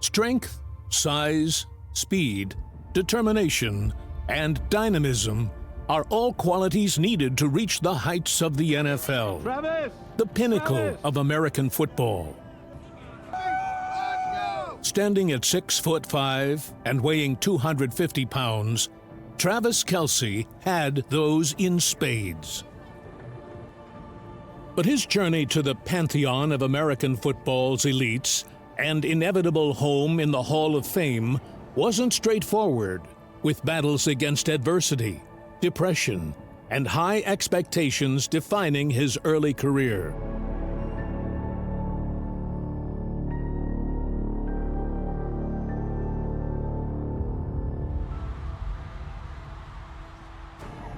Strength, size, speed, determination, and dynamism are all qualities needed to reach the heights of the NFL, Travis! the pinnacle of American football. Standing at 6'5" and weighing 250 pounds, Travis Kelce had those in spades. But his journey to the pantheon of American football's elites and inevitable home in the Hall of Fame wasn't straightforward, with battles against adversity, depression, and high expectations defining his early career.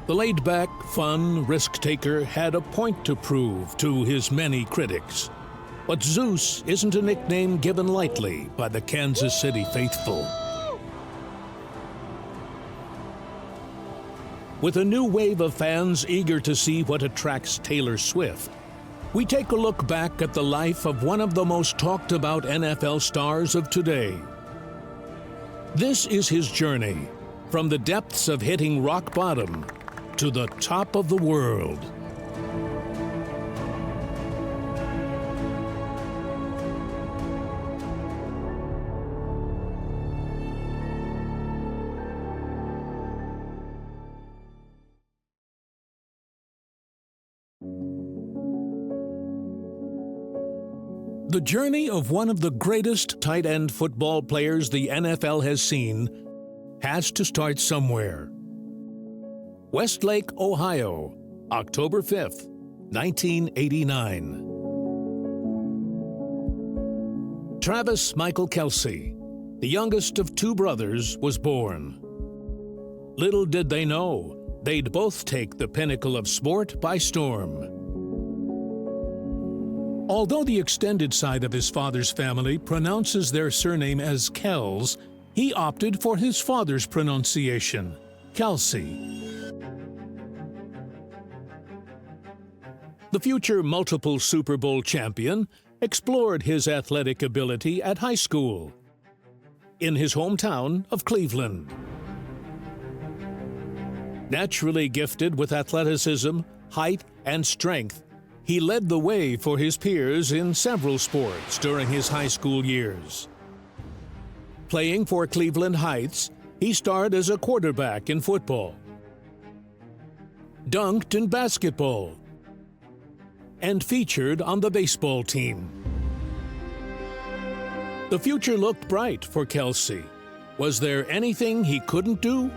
The laid-back, fun risk-taker had a point to prove to his many critics. But Zeus isn't a nickname given lightly by the Kansas City faithful. With a new wave of fans eager to see what attracts Taylor Swift, we take a look back at the life of one of the most talked-about NFL stars of today. This is his journey from the depths of hitting rock bottom to the top of the world. The journey of one of the greatest tight end football players the NFL has seen has to start somewhere. Westlake, Ohio, October 5th, 1989. Travis Michael Kelce, the youngest of two brothers, was born. Little did they know, they'd both take the pinnacle of sport by storm. Although the extended side of his father's family pronounces their surname as Kells, he opted for his father's pronunciation, Kelce. The future multiple Super Bowl champion explored his athletic ability at high school in his hometown of Cleveland. Naturally gifted with athleticism, height, and strength, he led the way for his peers in several sports during his high school years. Playing for Cleveland Heights, he starred as a quarterback in football, dunked in basketball, and featured on the baseball team. The future looked bright for Kelce. Was there anything he couldn't do?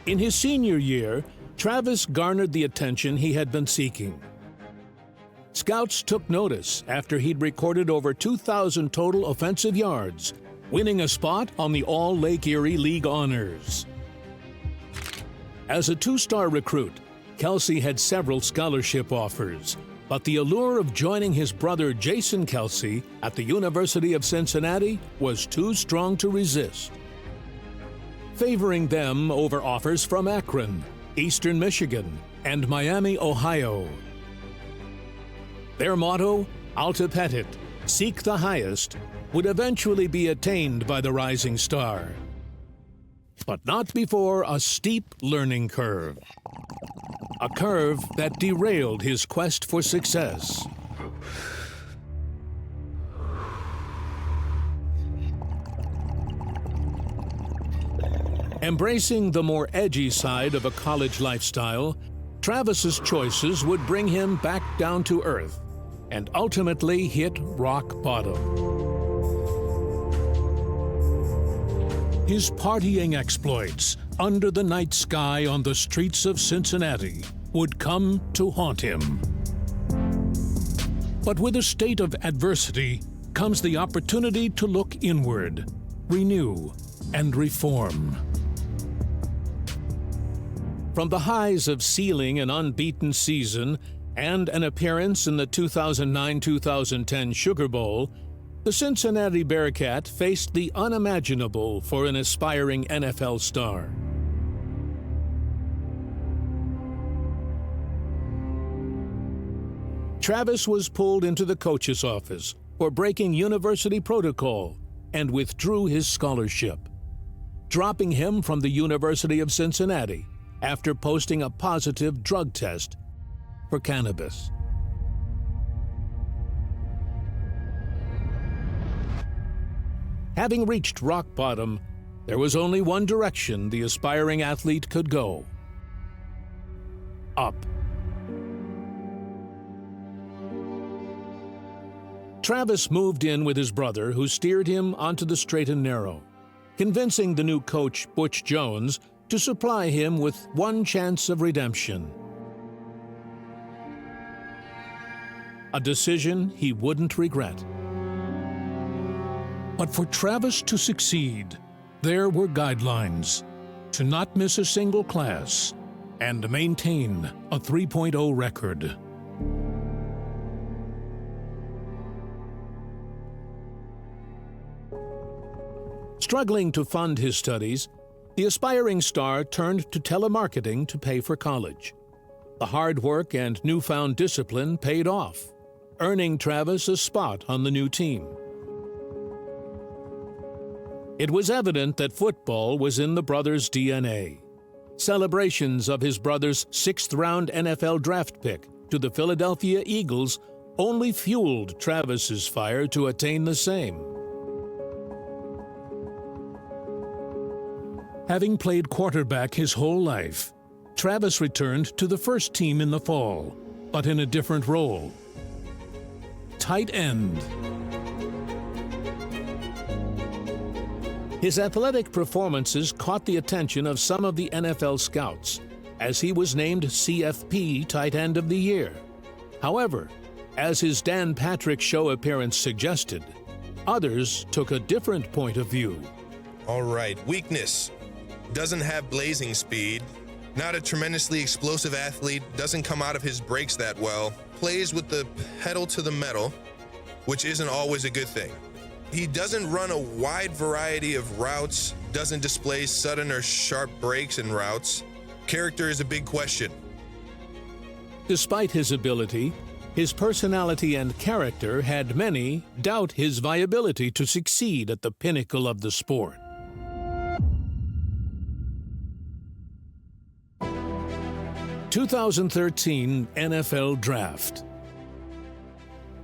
In his senior year, Travis garnered the attention he had been seeking. Scouts took notice after he'd recorded over 2,000 total offensive yards, winning a spot on the All-Lake Erie League honors. As a two-star recruit, Kelce had several scholarship offers, but the allure of joining his brother Jason Kelce at the University of Cincinnati was too strong to resist, favoring them over offers from Akron, Eastern Michigan, and Miami, Ohio. Their motto, Alta Petit, seek the highest, would eventually be attained by the rising star. But not before a steep learning curve. A curve that derailed his quest for success. Embracing the more edgy side of a college lifestyle, Travis's choices would bring him back down to earth and ultimately hit rock bottom. His partying exploits under the night sky on the streets of Cincinnati would come to haunt him. But with a state of adversity comes the opportunity to look inward, renew, and reform. From the highs of sealing an unbeaten season and an appearance in the 2009-2010 Sugar Bowl, the Cincinnati Bearcat faced the unimaginable for an aspiring NFL star. Travis was pulled into the coach's office for breaking university protocol and withdrew his scholarship, dropping him from the University of Cincinnati after posting a positive drug test for cannabis. Having reached rock bottom, there was only one direction the aspiring athlete could go: up. Travis moved in with his brother, who steered him onto the straight and narrow, convincing the new coach, Butch Jones, to supply him with one chance of redemption. A decision he wouldn't regret. But for Travis to succeed, there were guidelines: to not miss a single class and maintain a 3.0 record. Struggling to fund his studies, the aspiring star turned to telemarketing to pay for college. The hard work and newfound discipline paid off, earning Travis a spot on the new team. It was evident that football was in the brothers' DNA. Celebrations of his brother's sixth-round NFL draft pick to the Philadelphia Eagles only fueled Travis's fire to attain the same. Having played quarterback his whole life, Travis returned to the first team in the fall, but in a different role: tight end. His athletic performances caught the attention of some of the NFL scouts, as he was named CFP Tight End of the Year. However, as his Dan Patrick Show appearance suggested, others took a different point of view. All right, weakness. Doesn't have blazing speed. Not a tremendously explosive athlete. Doesn't come out of his breaks that well. Plays with the pedal to the metal, which isn't always a good thing. He doesn't run a wide variety of routes. Doesn't display sudden or sharp breaks in routes. Character is a big question. Despite his ability, his personality and character had many doubt his viability to succeed at the pinnacle of the sport. (2013) NFL Draft.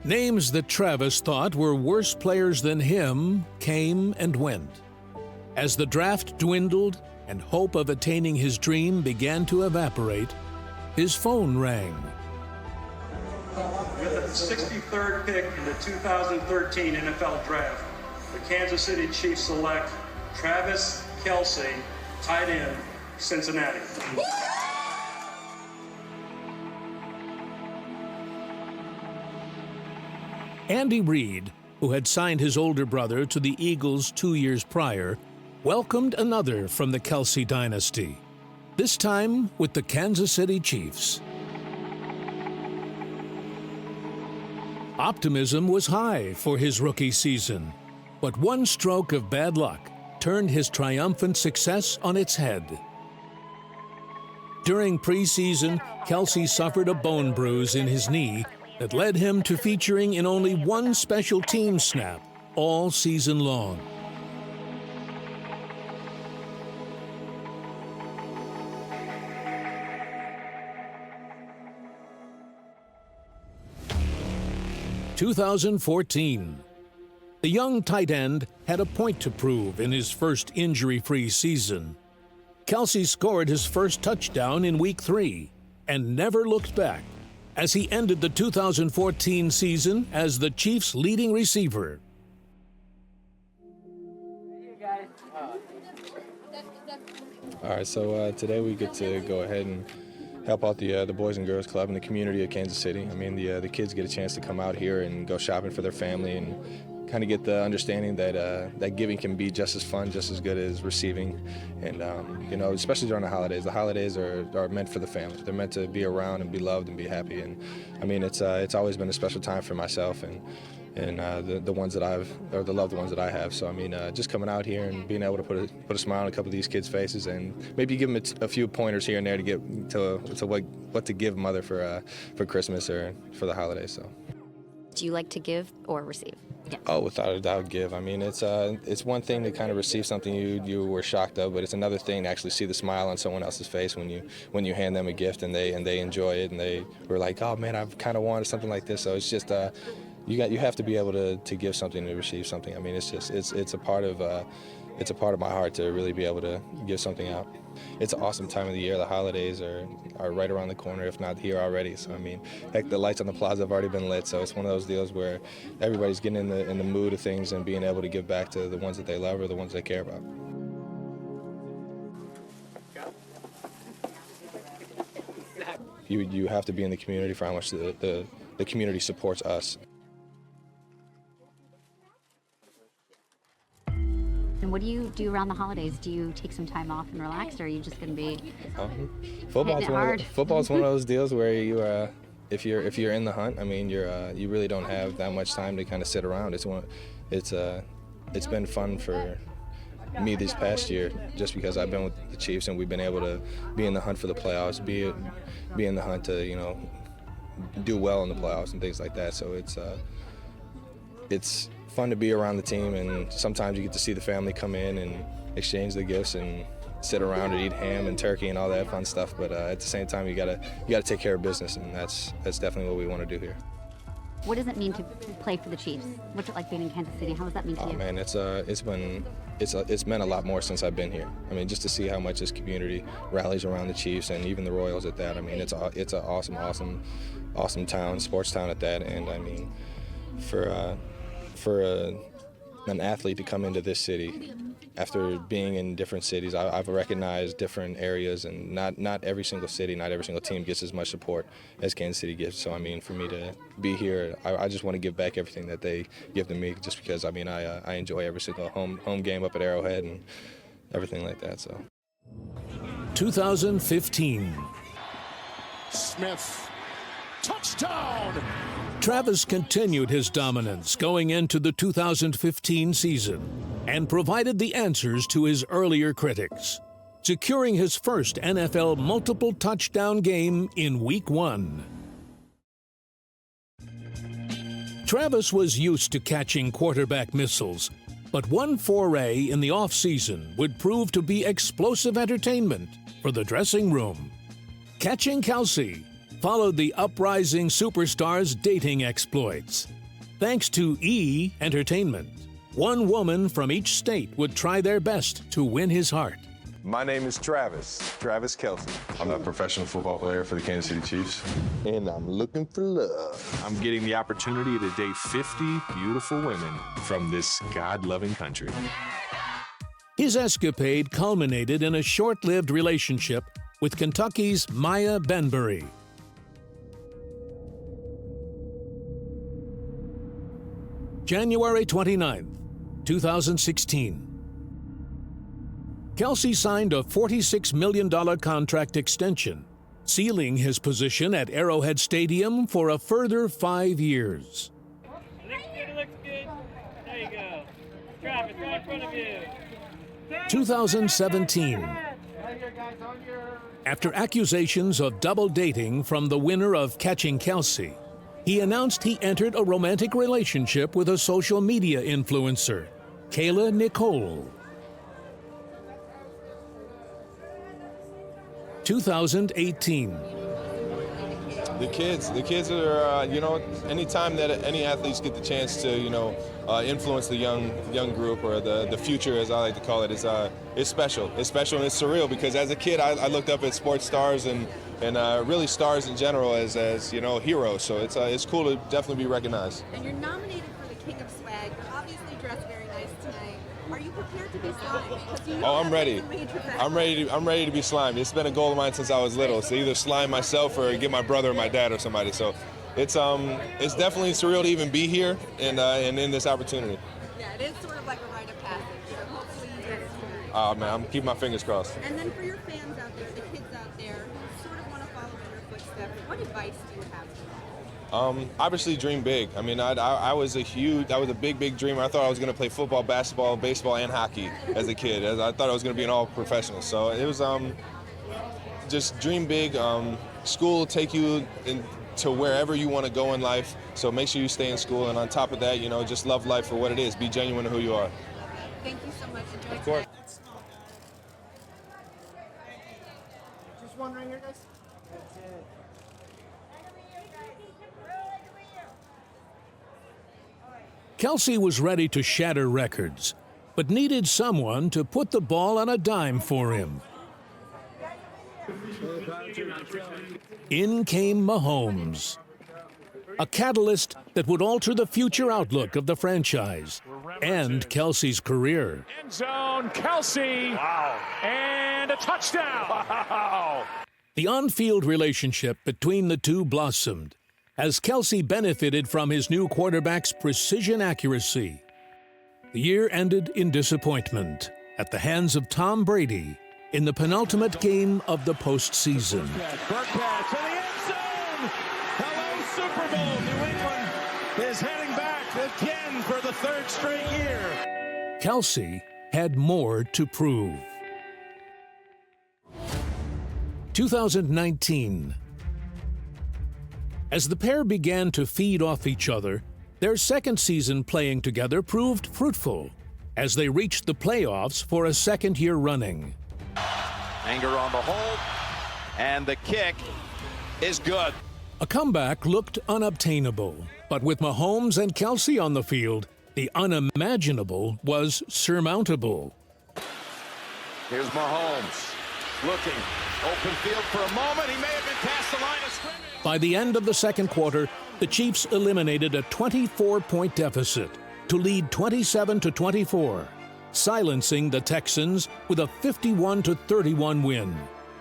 Names that Travis thought were worse players than him came and went. As the draft dwindled and hope of attaining his dream began to evaporate, his phone rang. With the 63rd pick in the 2013 NFL Draft, the Kansas City Chiefs select Travis Kelce, tight end, Cincinnati. Andy Reid, who had signed his older brother to the Eagles 2 years prior, welcomed another from the Kelce dynasty, this time with the Kansas City Chiefs. Optimism was high for his rookie season, but one stroke of bad luck turned his triumphant success on its head. During preseason, Kelce suffered a bone bruise in his knee that led him to featuring in only one special team snap all season long. (2014). The young tight end had a point to prove in his first injury-free season. Kelce scored his first touchdown in Week 3 and never looked back, as he ended the 2014 season as the Chiefs' leading receiver. All right, so today we get to go ahead and help out the Boys and Girls Club in the community of Kansas City. I mean, the kids get a chance to come out here and go shopping for their family and kind of get the understanding that that giving can be just as fun, just as good as receiving. And, you know, especially during the holidays. The holidays are meant for the family. They're meant to be around and be loved and be happy. And, I mean, it's always been a special time for myself. And, the ones that or the loved ones that I have. So I mean, just coming out here and being able to put a smile on a couple of these kids' faces, and maybe give them a few pointers here and there to get to what to give mother for Christmas or for the holidays. So. Do you like to give or receive? Yeah. Oh, without a doubt, give. I mean, it's one thing to kind of receive something you were shocked of, but it's another thing to actually see the smile on someone else's face when you hand them a gift and they enjoy it and they were like, oh man, I've kind of wanted something like this. So it's just you have to be able to give something to receive something. I mean, it's a part of my heart to really be able to give something out. It's an awesome time of the year. The holidays are right around the corner, if not here already. So I mean, heck, the lights on the plaza have already been lit. So it's one of those deals where everybody's getting in the mood of things and being able to give back to the ones that they love or the ones they care about. You have to be in the community for how much the community supports us. And what do you do around the holidays? Do you take some time off and relax, or are you just going to be Football's one of those deals where you, if you're in the hunt, I mean, you really don't have that much time to kind of sit around. It's been fun for me this past year, just because I've been with the Chiefs and we've been able to be in the hunt for the playoffs, be in the hunt to do well in the playoffs and things like that. So it's fun to be around the team, and sometimes you get to see the family come in and exchange the gifts and sit around and eat ham and turkey and all that fun stuff. But at the same time, you gotta take care of business, and that's definitely what we want to do here. What does it mean to play for the Chiefs? What's it like being in Kansas City? How does that mean to you? Oh man, it's meant a lot more since I've been here. I mean, just to see how much this community rallies around the Chiefs and even the Royals at that. I mean, it's an awesome town, sports town at that. And I mean, for an athlete to come into this city after being in different cities, I've recognized different areas, and not every single city, not every single team gets as much support as Kansas City gives. So I mean, for me to be here, I just want to give back everything that they give to me, just because I mean I enjoy every single home game up at Arrowhead and everything like that. So 2015. Smith, touchdown! Travis continued his dominance going into the 2015 season and provided the answers to his earlier critics, securing his first NFL multiple touchdown game in Week 1. Travis was used to catching quarterback missiles, but one foray in the offseason would prove to be explosive entertainment for the dressing room. Catching Kelce followed the uprising superstar's dating exploits. Thanks to E! Entertainment, one woman from each state would try their best to win his heart. My name is Travis Kelce. I'm a professional football player for the Kansas City Chiefs. And I'm looking for love. I'm getting the opportunity to date 50 beautiful women from this God-loving country. His escapade culminated in a short-lived relationship with Kentucky's Maya Benbury. January 29th, 2016. Kelce signed a $46 million contract extension, sealing his position at Arrowhead Stadium for a further 5 years. Looks good. There you go. Travis, right in front of you. 2017. After accusations of double dating from the winner of Catching Kelce, he announced he entered a romantic relationship with a social media influencer, Kayla Nicole. 2018. The kids are, anytime that any athletes get the chance to, influence the young group, or the future, as I like to call it, it's special. It's special and it's surreal, because as a kid, I looked up at sports stars and really stars in general as heroes. So it's cool to definitely be recognized. And you're nominated for the King of Swag. You're obviously dressed very nice tonight. Are you prepared to be slimed? I'm ready. I'm ready to be slimed. It's been a goal of mine since I was little. So either slime myself or get my brother or my dad or somebody. So it's definitely surreal to even be here and in this opportunity. Yeah, it is sort of like a rite of passage. So hopefully you get it tonight. Oh man, I'm keeping my fingers crossed. And then for your fans out there, the kids out there who sort of want to follow in your footsteps, what advice do you have for them? Obviously dream big. I mean, I was a big dreamer. I thought I was going to play football, basketball, baseball, and hockey as a kid. I thought I was going to be an all professional. So it was just dream big. School will take you to wherever you want to go in life. So make sure you stay in school. And on top of that, you know, just love life for what it is. Be genuine to who you are. Thank you so much. Enjoy Of course. Just one right here, guys. Kelce was ready to shatter records, but needed someone to put the ball on a dime for him. In came Mahomes, a catalyst that would alter the future outlook of the franchise and Kelce's career. End zone, Kelce. Wow. And a touchdown. Wow. The on-field relationship between the two blossomed as Kelce benefited from his new quarterback's precision accuracy. The year ended in disappointment at the hands of Tom Brady in the penultimate game of the postseason. Burkhead to the end zone. Hello, Super Bowl. New England is heading back again for the third straight year. Kelce had more to prove. 2019. As the pair began to feed off each other, their second season playing together proved fruitful as they reached the playoffs for a second year running. Anger on the hold, and the kick is good. A comeback looked unobtainable, but with Mahomes and Kelce on the field, the unimaginable was surmountable. Here's Mahomes looking, open field for a moment. He may have been past the line of scrimmage. By the end of the second quarter, the Chiefs eliminated a 24-point deficit to lead 27-24, silencing the Texans with a 51-31 win,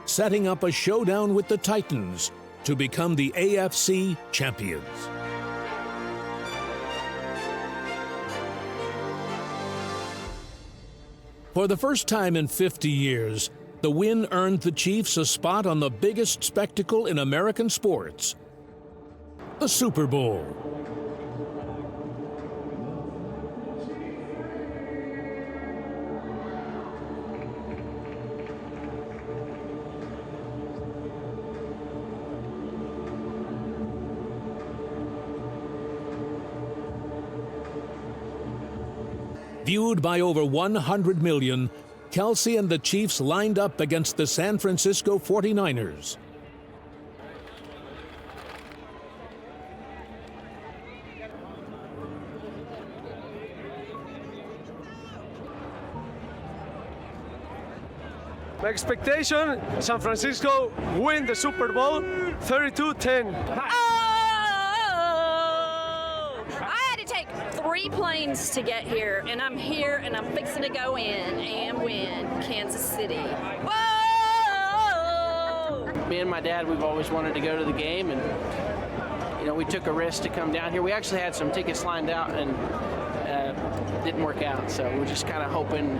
setting up a showdown with the Titans to become the AFC champions. For the first time in 50 years, the win earned the Chiefs a spot on the biggest spectacle in American sports, the Super Bowl. Viewed by over 100 million, Kelce and the Chiefs lined up against the San Francisco 49ers. My expectation, San Francisco win the Super Bowl 32-10. I had to take 3 planes to get here, and I'm here, and I'm fixing to go in and win Kansas City. Whoa! Me and my dad, we've always wanted to go to the game, and you know, we took a risk to come down here. We actually had some tickets lined out, and didn't work out, so we're just kind of hoping,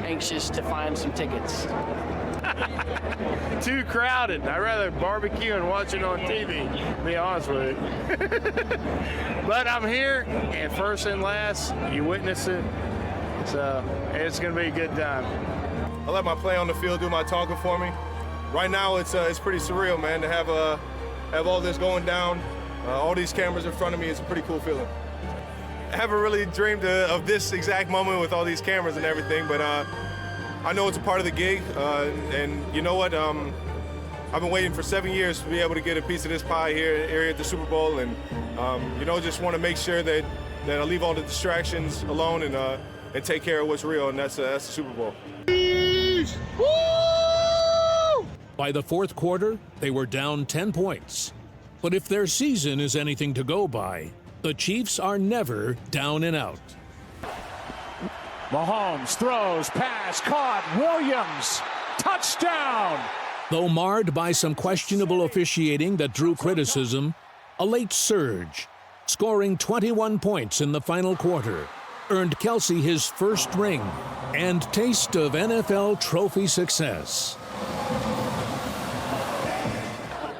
anxious to find some tickets. Too crowded. I'd rather barbecue and watch it on TV, to be honest with you. But I'm here, and first and last, you witness it. So it's going to be a good time. I let my play on the field do my talking for me. Right now, it's pretty surreal, man, to have all this going down, all these cameras in front of me. It's a pretty cool feeling. I haven't really dreamed of this exact moment with all these cameras and everything, but I know it's a part of the gig, and you know what? I've been waiting for 7 years to be able to get a piece of this pie here at the Super Bowl, and you know, just want to make sure that I leave all the distractions alone and take care of what's real, and that's the Super Bowl. By the fourth quarter, they were down 10 points. But if their season is anything to go by, the Chiefs are never down and out. Mahomes throws, pass, caught, Williams, touchdown! Though marred by some questionable officiating that drew criticism, a late surge, scoring 21 points in the final quarter, earned Kelce his first ring and taste of NFL trophy success.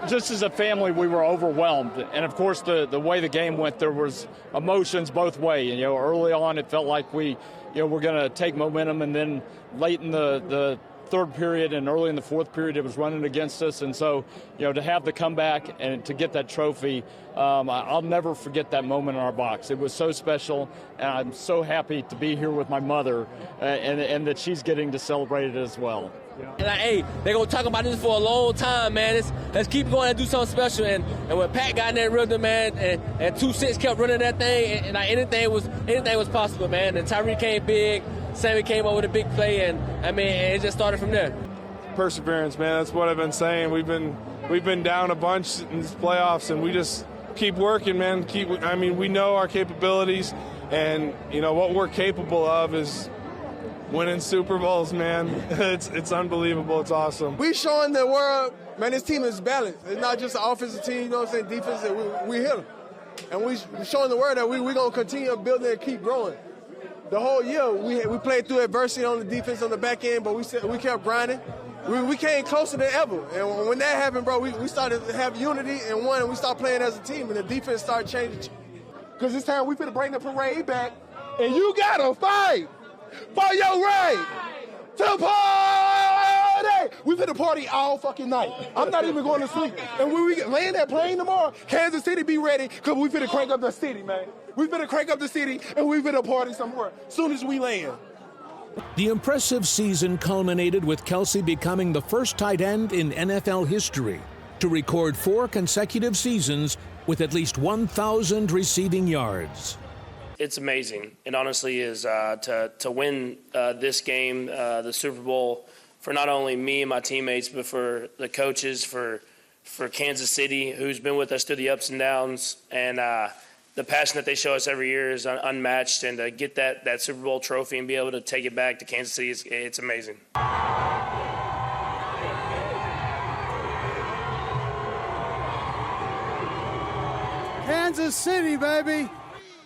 just as a family, we were overwhelmed. And of course, the way the game went, there was emotions both ways. You know, early on, it felt like we, were going to take momentum, and then late in the third period and early in the fourth period, it was running against us. And so, to have the comeback and to get that trophy, I'll never forget that moment in our box. It was so special, and I'm so happy to be here with my mother and that she's getting to celebrate it as well. And hey, they're going to talk about this for a long time, man. Let's keep going and do something special. And when Pat got in that rhythm, man, and 2-6 kept running that thing, and anything was possible, man. And Tyree came big, Sammy came up with a big play, and it just started from there. Perseverance, man. That's what I've been saying. We've been down a bunch in these playoffs, and we just keep working, man. We know our capabilities, and what we're capable of is winning Super Bowls, man. It's unbelievable. It's awesome. We showing the world, man, this team is balanced. It's not just an offensive team, defense, we hit them. And we showing the world that we're going to continue building and keep growing. The whole year, we played through adversity on the defense on the back end, but we kept grinding. We came closer than ever. And when that happened, bro, we started to have unity and one, and we started playing as a team, and the defense started changing. Because this time we finna bring the parade back, and you gotta fight for your right to party. We finna party all fucking night. I'm not even going to sleep. And when we land that plane tomorrow, Kansas City be ready, because we finna crank up the city, man. We finna crank up the city, and we finna party somewhere as soon as we land. The impressive season culminated with Kelce becoming the first tight end in NFL history to record 4 consecutive seasons with at least 1,000 receiving yards. It's amazing. It honestly is to win this game, the Super Bowl, for not only me and my teammates, but for the coaches, for Kansas City, who's been with us through the ups and downs, and the passion that they show us every year is unmatched. And to get that Super Bowl trophy and be able to take it back to Kansas City, it's amazing. Kansas City, baby.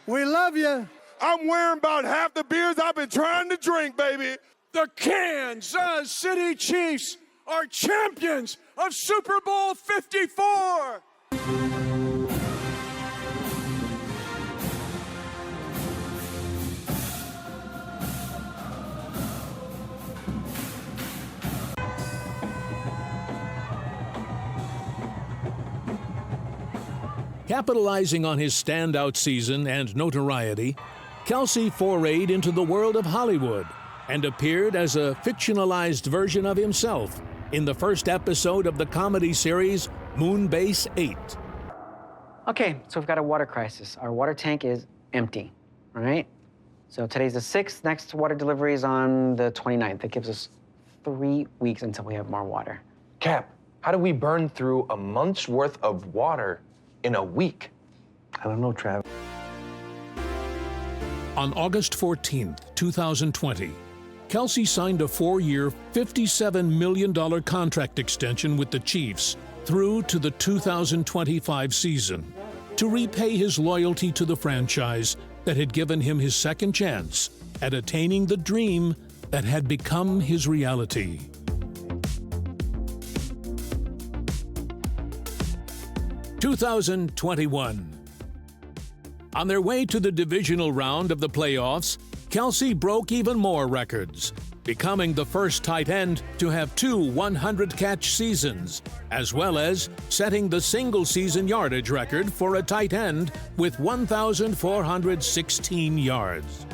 We love you. I'm wearing about half the beers I've been trying to drink, baby. The Kansas City Chiefs are champions of Super Bowl 54. Capitalizing on his standout season and notoriety, Kelce forayed into the world of Hollywood and appeared as a fictionalized version of himself in the first episode of the comedy series Moonbase 8. Okay, so we've got a water crisis. Our water tank is empty, all right? So today's the 6th, next water delivery is on the 29th. That gives us 3 weeks until we have more water. Cap, how do we burn through a month's worth of water in a week? I don't know, Trav. On August 14, 2020, Kelce signed a 4-year, $57 million contract extension with the Chiefs through to the 2025 season to repay his loyalty to the franchise that had given him his second chance at attaining the dream that had become his reality. (2021). On their way to the divisional round of the playoffs, Kelce broke even more records, becoming the first tight end to have 2 100-catch seasons, as well as setting the single-season yardage record for a tight end with 1,416 yards.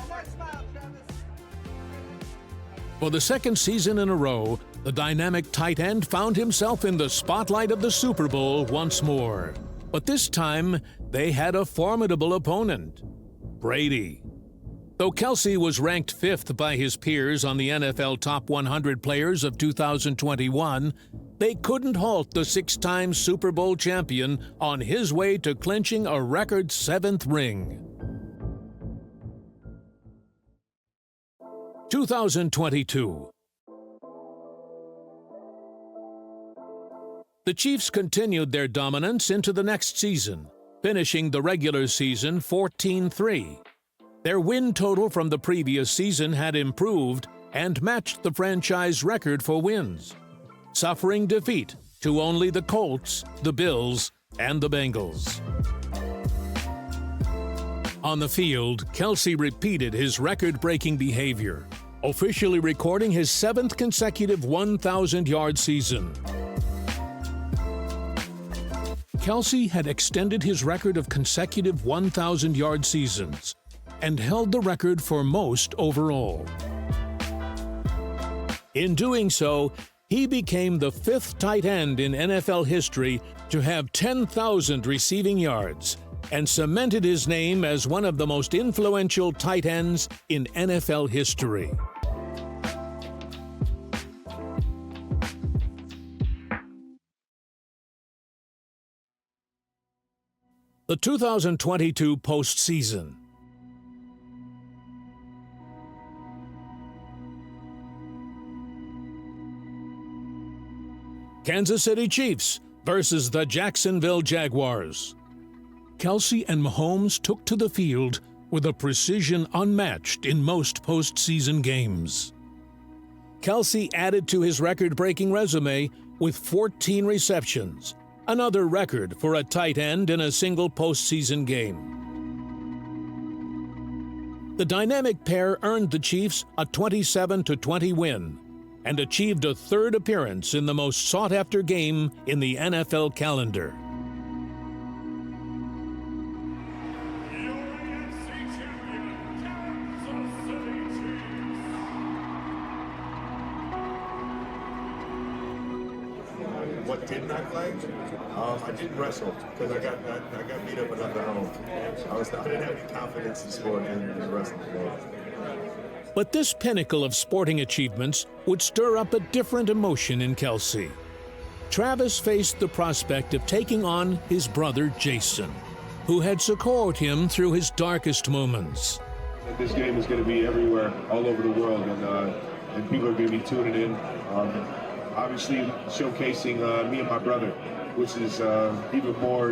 For the second season in a row, the dynamic tight end found himself in the spotlight of the Super Bowl once more. But this time, they had a formidable opponent, Brady. Though Kelce was ranked 5th by his peers on the NFL Top 100 Players of 2021, they couldn't halt the 6-time Super Bowl champion on his way to clinching a record 7th ring. 2022. The Chiefs continued their dominance into the next season, finishing the regular season 14-3. Their win total from the previous season had improved and matched the franchise record for wins. Suffering defeat to only the Colts, the Bills, and the Bengals. On the field, Kelce repeated his record-breaking behavior, officially recording his 7th consecutive 1,000-yard season. Kelce had extended his record of consecutive 1,000-yard seasons and held the record for most overall. In doing so, he became the 5th tight end in NFL history to have 10,000 receiving yards and cemented his name as one of the most influential tight ends in NFL history. The 2022 postseason. Kansas City Chiefs versus the Jacksonville Jaguars. Kelce and Mahomes took to the field with a precision unmatched in most postseason games. Kelce added to his record-breaking resume with 14 receptions, another record for a tight end in a single postseason game. The dynamic pair earned the Chiefs a 27-20 win and achieved a 3rd appearance in the most sought-after game in the NFL calendar. What didn't I play? I didn't wrestle because I got beat up enough at home. I didn't have any confidence in sport and wrestling. But this pinnacle of sporting achievements would stir up a different emotion in Kelce. Travis faced the prospect of taking on his brother Jason, who had supported him through his darkest moments. This game is going to be everywhere, all over the world, and people are going to be tuning in. Obviously, showcasing me and my brother, which is even more,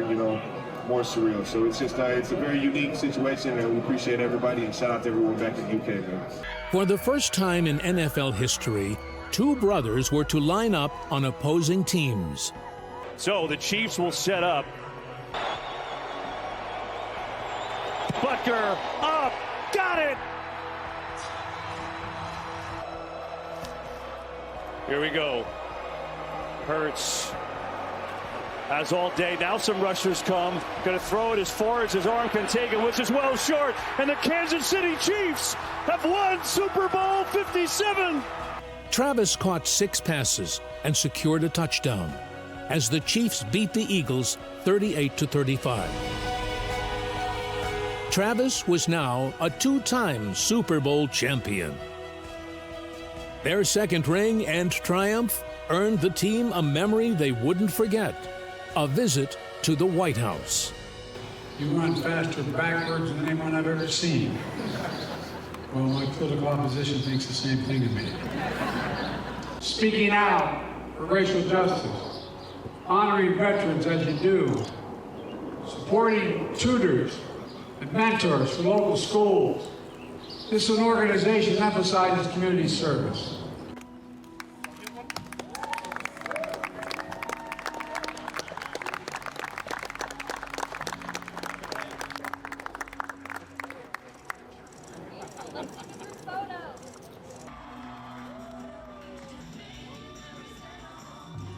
more surreal. So it's just, it's a very unique situation, and we appreciate everybody, and shout out to everyone back in the UK, man. For the first time in NFL history, 2 brothers were to line up on opposing teams. So the Chiefs will set up. Butker up, got it! Here we go. Hurts has all day. Now some rushers come. Going to throw it as far as his arm can take it, which is well short. And the Kansas City Chiefs have won Super Bowl 57. Travis caught 6 passes and secured a touchdown as the Chiefs beat the Eagles 38-35. Travis was now a 2-time Super Bowl champion. Their 2nd ring and triumph earned the team a memory they wouldn't forget, a visit to the White House. You run faster backwards than anyone I've ever seen. Well, my political opposition thinks the same thing of me. Speaking out for racial justice, honoring veterans as you do, supporting tutors and mentors for local schools. This is an organization that emphasizes community service.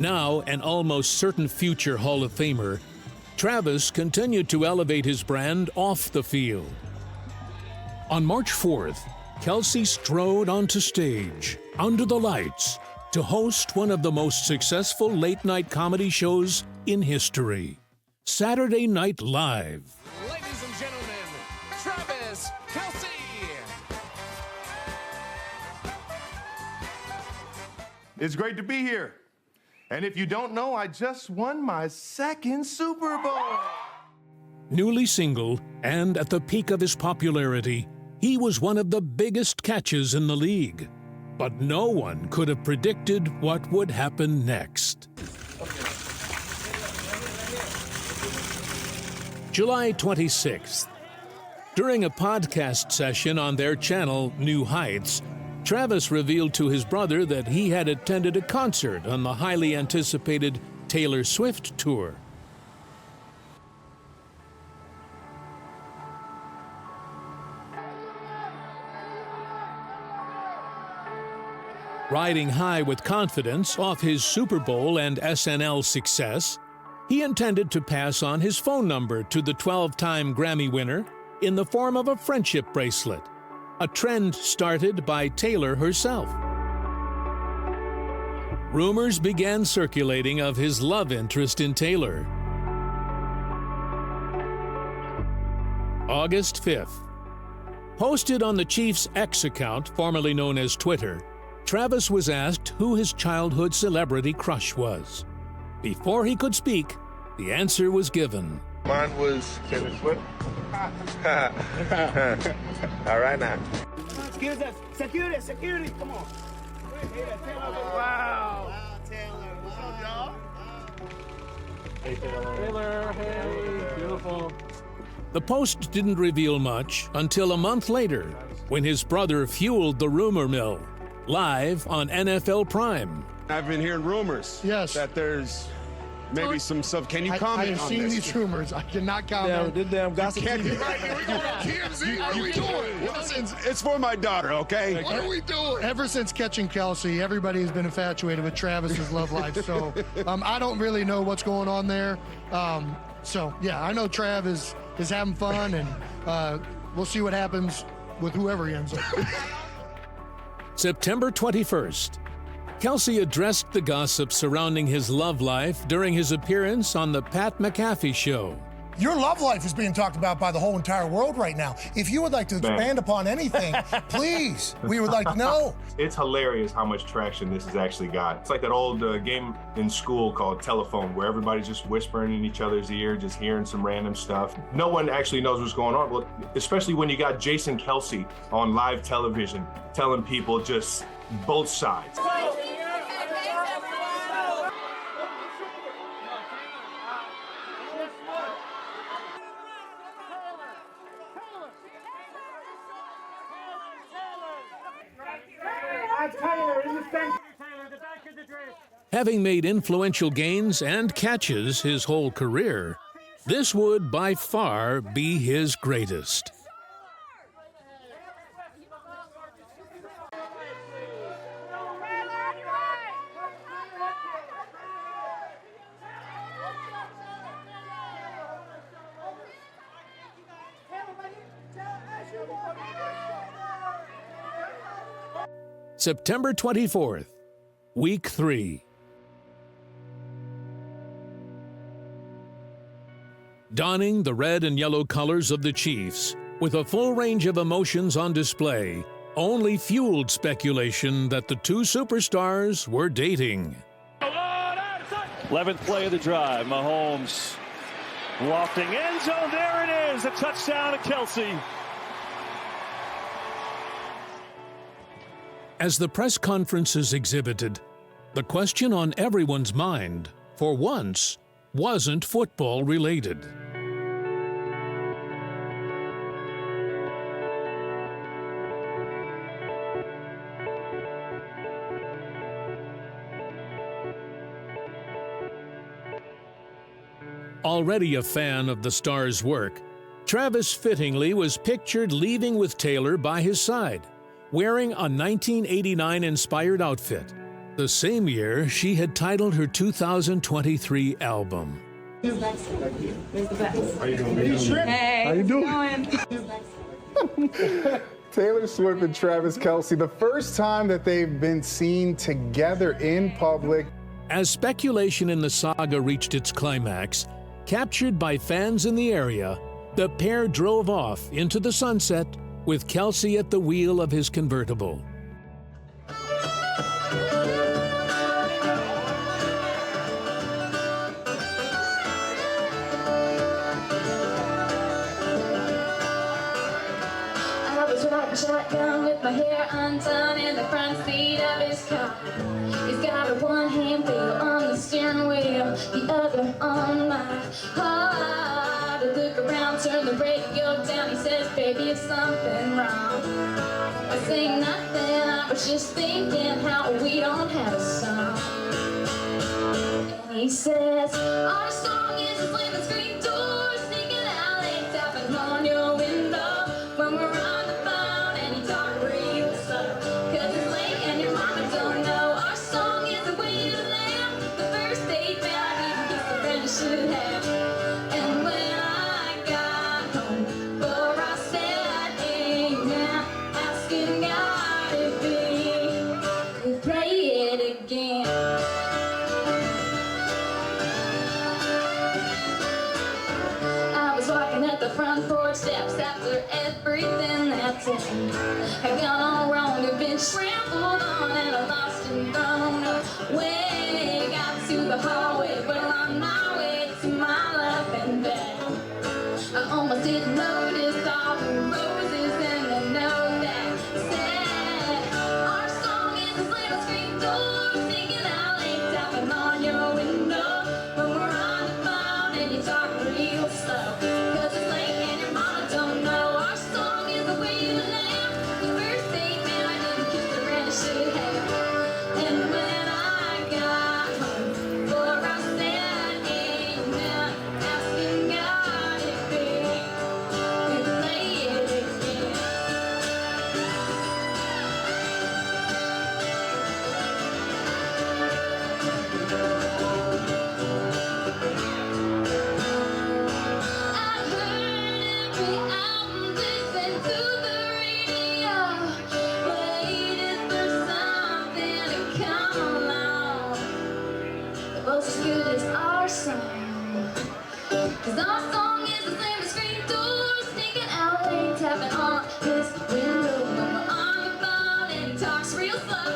Now an almost certain future Hall of Famer, Travis continued to elevate his brand off the field. On March 4th, Kelce strode onto stage, under the lights, to host one of the most successful late-night comedy shows in history, Saturday Night Live. Ladies and gentlemen, Travis Kelce. It's great to be here. And if you don't know, I just won my 2nd Super Bowl. Newly single and at the peak of his popularity, he was one of the biggest catches in the league. But no one could have predicted what would happen next. July 26th. During a podcast session on their channel, New Heights, Travis revealed to his brother that he had attended a concert on the highly anticipated Taylor Swift tour. Riding high with confidence off his Super Bowl and SNL success, he intended to pass on his phone number to the 12-time Grammy winner in the form of a friendship bracelet, a trend started by Taylor herself. Rumors began circulating of his love interest in Taylor. August 5th. Posted on the Chiefs' X account, formerly known as Twitter, Travis was asked who his childhood celebrity crush was. Before he could speak, the answer was given. Mine was Taylor Swift. All right now. Security, come on. Wow. Taylor. What's up, y'all? Hey, Taylor. Hey, beautiful. The post didn't reveal much until a month later, when his brother fueled the rumor mill, live on NFL Prime. I've been hearing rumors. Yes. That there's maybe some stuff. Can you comment I have on seen this? these rumors. I cannot comment. Damn gossip. What are we doing? It's for my daughter, okay? What are we doing? Ever since catching Kelce, everybody has been infatuated with Travis's love life. So I don't really know what's going on there. So yeah, I know Trav is having fun, and we'll see what happens with whoever he ends up. September 21st. Kelce addressed the gossip surrounding his love life during his appearance on the Pat McAfee Show. Your love life is being talked about by the whole entire world right now. If you would like to expand upon anything, please, we would like to know. It's hilarious how much traction this has actually got. It's like that old game in school called telephone, where everybody's just whispering in each other's ear, just hearing some random stuff. No one actually knows what's going on, well, especially when you got Jason Kelce on live television telling people just both sides. Having made influential gains and catches his whole career, this would by far be his greatest. September 24th, Week 3. Donning the red and yellow colors of the Chiefs, with a full range of emotions on display, only fueled speculation that the two superstars were dating. 11th play of the drive. Mahomes lofting end zone. There it is. A touchdown to Kelce. As the press conferences exhibited, the question on everyone's mind, for once, wasn't football related. Already a fan of the star's work, Travis fittingly was pictured leaving with Taylor by his side, wearing a 1989-inspired outfit, the same year she had titled her 2023 album. Who's next? Where's the best? How you doing? Hey, how you doing? Taylor Swift and Travis Kelce, the first time that they've been seen together in public. As speculation in the saga reached its climax, captured by fans in the area, the pair drove off into the sunset with Kelce at the wheel of his convertible. Shotgun with my hair undone in the front seat of his car. He's got a one-hand wheel on the steering wheel, the other on my heart. I look around, turn the radio down. He says, "Baby, it's something wrong." I say nothing. I was just thinking how we don't have a song. And he says, our song is a slamming screen door, sneaking out and tapping on your window. When we're on the phone and you talk real slow, 'cause it's late and your mama don't know. Our song is the way to land, the first date that even kissed a friend should have. And when I got home, for I said amen, asking God if he could play it again. I was walking at the front porch steps after everything that day had gone all wrong, had been trampled on and I lost and thrown away. Got to the hallway, well on my way to my loving bed. I almost didn't notice all the roses and the note that said, our song is a slamming screen door, singing out late, tapping on your window. When we're on the phone and you talk real slow, 'cause it's late and your mama don't know. Our song is the way to land, the first date man I didn't kiss the red I should have. And when I got home, for I said amen, asking God if he could play it again. I heard every album, listened to the radio, waited for something to come along that was as good as our song. 'Cause our song is the same as screen door, sneaking out late, tapping on his window. When we're on the phone and he talks real slow,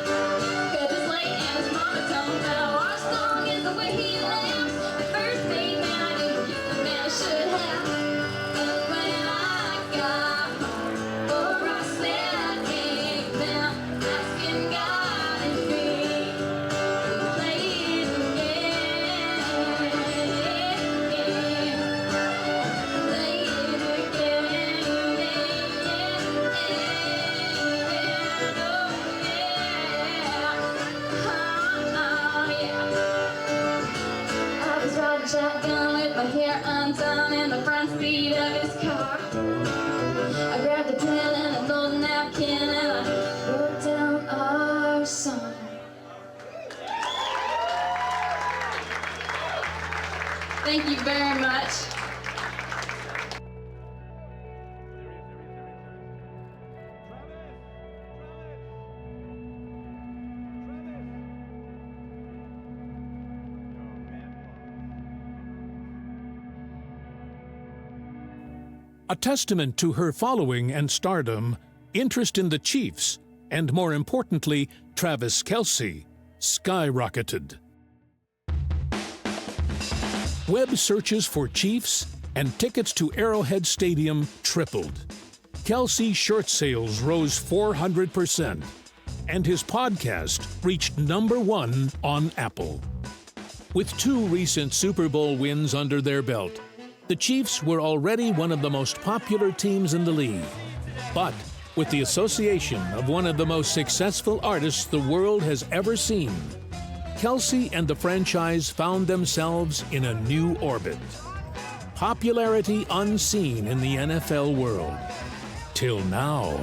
'cause it's late and his mama don't know. Our song is the way he laughs, the first date man I didn't kiss the man I should have. And when I got home, for I said amen, asking God if he could play it again. Play it I was riding shotgun with my hair undone in the front seat of his car. I grabbed a pen and an old napkin and I wrote down our song. Thank you very much. A testament to her following and stardom, interest in the Chiefs, and more importantly, Travis Kelce, skyrocketed. Web searches for Chiefs and tickets to Arrowhead Stadium tripled. Kelce shirt sales rose 400%, and his podcast reached #1 on Apple. With 2 recent Super Bowl wins under their belt, the Chiefs were already one of the most popular teams in the league. But with the association of one of the most successful artists the world has ever seen, Kelce and the franchise found themselves in a new orbit. Popularity unseen in the NFL world. Till now.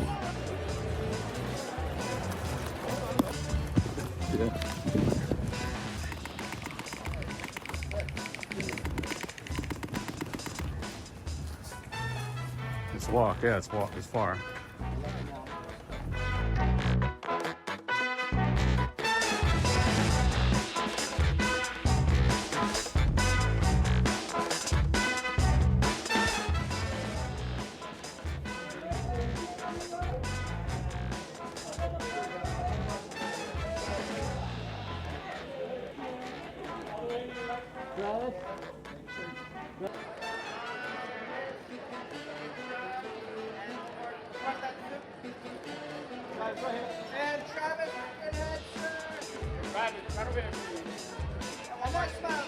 It's walk, yeah, it's far. And Travis, right over here. One more smile.